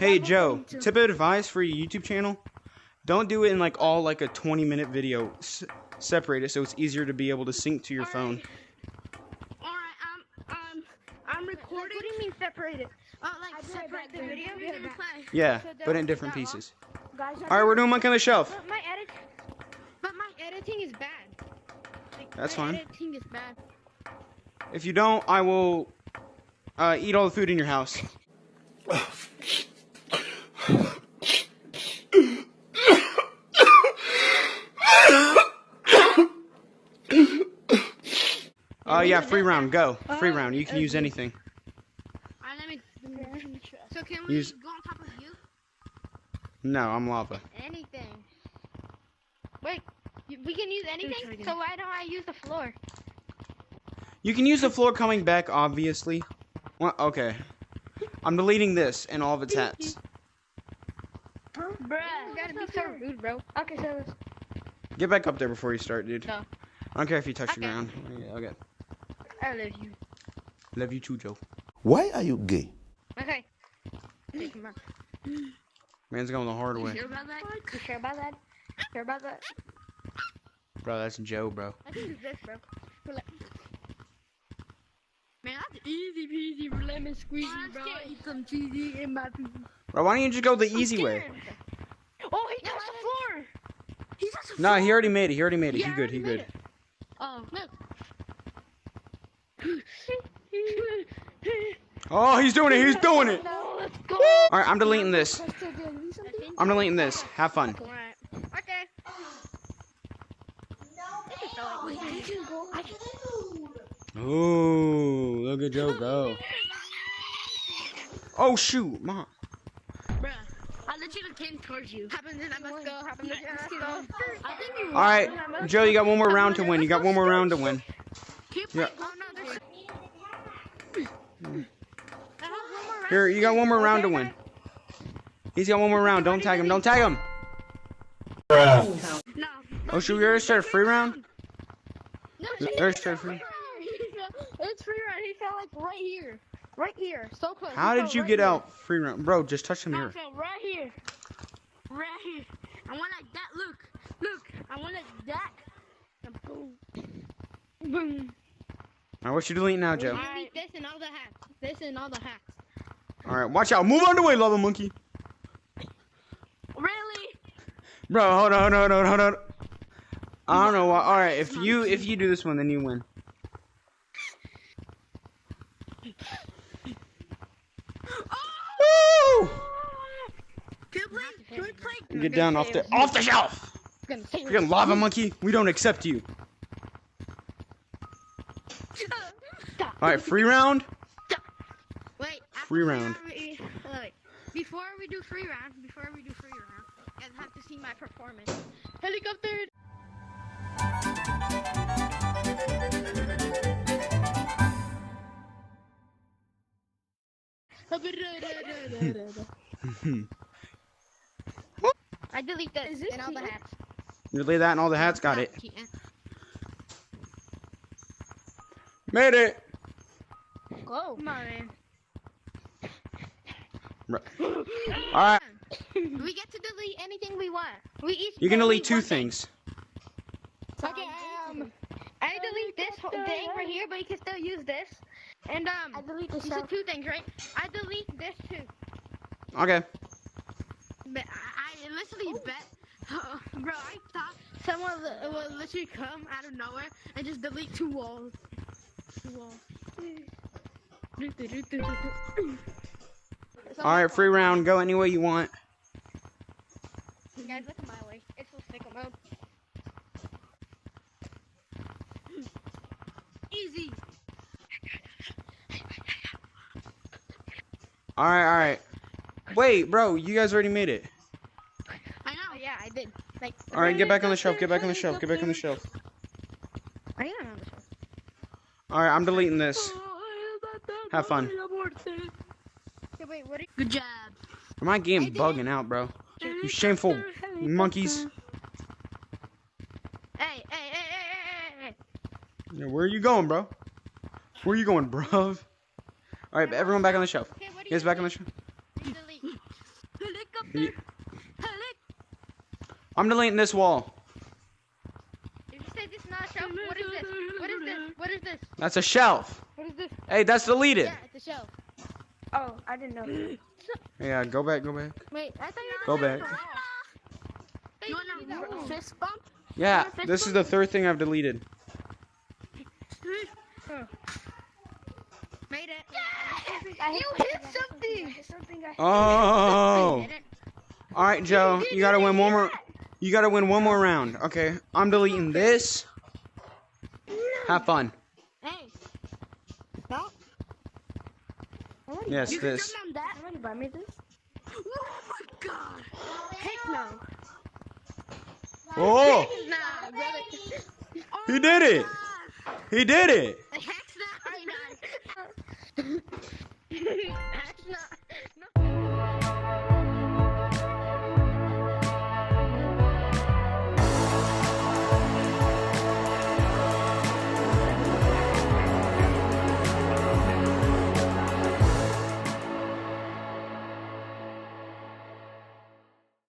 Hey Joe, tip of advice for your YouTube channel: don't do it in like all like a 20-minute video. Separate it so it's easier to be able to sync to your phone. I'm recording. What do you mean separate it? Like separate the video and play. Yeah, but in different pieces. All right, we're doing Monkey on the Shelf. But my editing is bad. Like, That's my fine. Editing is bad. If you don't, I will eat all the food in your house. Yeah, free round, go. Free round, you can use anything. So can we go on top of you? No, I'm lava. Anything. Wait, we can use anything? So why don't I use the floor? You can use the floor coming back, obviously. Well, okay. I'm deleting this and all of its hats. Bruh, you gotta be so rude, bro. Okay, so Get back up there before you start, dude. No. I don't care if you touch the ground. Yeah, okay. I love you. Love you too, Joe. Why are you gay? Okay. Take him out. Man's going the hard way. You sure about that? You sure about that? Sure about that? Bro, that's Joe, bro. I think it's this, bro. Man, that's easy peasy lemon squeezy, bro. Eat some cheesy in my food. Bro, why don't you just go the easy way? Oh, he touched the floor! He touched the Nah, he already made it. He already made it. Yeah, He good. He I already good. Oh, look. Oh, he's doing it. He's doing it. No, let's go! All right, I'm deleting this. I'm deleting this. Have fun. Alright. Okay. Ooh, look at Joe go. Oh shoot, mom. Bruh, I literally came towards you. Happen then I must go. Happen then I must go. I think you All right, Joe, you got one more round to win. You got one more round to win. keep Yeah. playing. Oh no, there's. Here, you got one more round to win. He's got one more round. Don't tag him. Don't tag him. No. Oh shoot, we already started free round. No, We already started free. It's free run. He fell like right here. Right here. So close. How did you get out free round, bro? Just touch him No, here. fell right here. Right here. I want like that. Look. Look. I want like that. And boom. Boom. All right, what you deleting now, Joe? Alright, this and all the hats. This and all the hats. All right, watch out. Move on the way, lava monkey. Really? Bro, hold on. I don't know why. All right, if you do this one, then you win. Woo! Can we play? Get down off the shelf. Freaking lava monkey, we don't accept you. All right, free round. Wait. after Free round. Wait. Before we do free round, you guys have to see my performance. Helicopter. I delete this and all the hats. You lay that and all the hats. Got it. Made it. Go. Come on, man. All right, We get to delete anything we want. We each. you can delete two one thing. things. Okay. I delete this whole thing right here, but you can still use this. And I delete this. These are two things, right? I delete this too. Okay. But I literally bet, bro. I thought someone would literally come out of nowhere and just delete two walls. All right, free round. Go any way you want. Guys, look at my way. It's full stickle mode. Easy. All right. Wait, bro, you guys already made it. I know. Oh, yeah, I did. Like. All right, get back on the shelf. Get back on the shelf. I am on the shelf. All right, I'm deleting this. Have fun. Okay, wait, what are you? Good job. My game bugging out, bro. You shameful monkeys. Hey. Yeah, where are you going, bro? Where are you going, bruv? All right, everyone back on the shelf. Okay, what do You guys back on the shelf? delete? Ye- I'm deleting this wall. If you say this is not a shelf, what is this? What is this? What is this? That's a shelf. What is this? Hey, that's deleted. Yeah, it's a shelf. Oh, I didn't know. Yeah, go back, go back. Wait, I thought you Go were back. You want a fist bump? Yeah, this is the third thing I've deleted. Made it. You hit something. Oh. All right, Joe, you gotta win one more. You gotta win one more round. Okay, I'm deleting this. Have fun. Hey. No. Yes, You this. can jump on that. Somebody buy me this? Oh my god. Heck no. Oh, Nah, brother. he did it. He did it. Heck no.